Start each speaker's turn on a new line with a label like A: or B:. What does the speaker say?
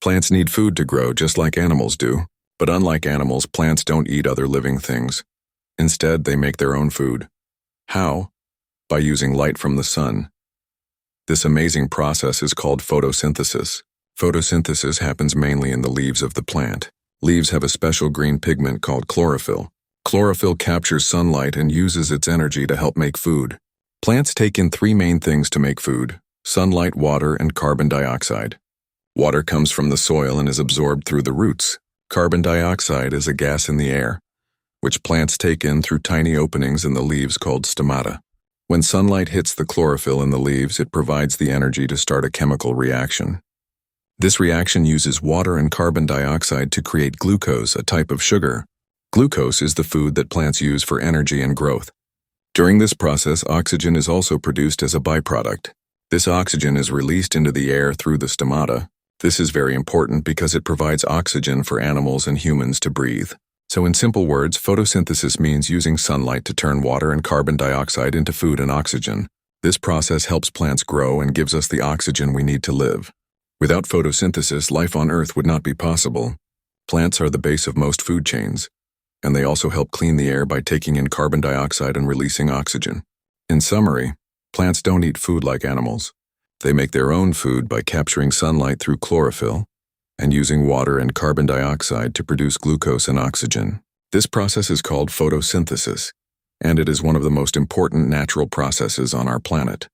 A: Plants need food to grow just like animals do, but unlike animals, plants don't eat other living things. Instead, they make their own food. How? By using light from the sun. This amazing process is called photosynthesis. Photosynthesis happens mainly in the leaves of the plant. Leaves have a special green pigment called chlorophyll. Chlorophyll captures sunlight and uses its energy to help make food. Plants take in three main things to make food: sunlight, water, and carbon dioxide. Water comes from the soil and is absorbed through the roots. Carbon dioxide is a gas in the air, which plants take in through tiny openings in the leaves called stomata. When sunlight hits the chlorophyll in the leaves, it provides the energy to start a chemical reaction. This reaction uses water and carbon dioxide to create glucose, a type of sugar. Glucose is the food that plants use for energy and growth. During this process, oxygen is also produced as a byproduct. This oxygen is released into the air through the stomata. This is very important because it provides oxygen for animals and humans to breathe. So in simple words, photosynthesis means using sunlight to turn water and carbon dioxide into food and oxygen. This process helps plants grow and gives us the oxygen we need to live. Without photosynthesis, life on Earth would not be possible. Plants are the base of most food chains, and they also help clean the air by taking in carbon dioxide and releasing oxygen. In summary, plants don't eat food like animals. They make their own food by capturing sunlight through chlorophyll and using water and carbon dioxide to produce glucose and oxygen. This process is called photosynthesis, and it is one of the most important natural processes on our planet.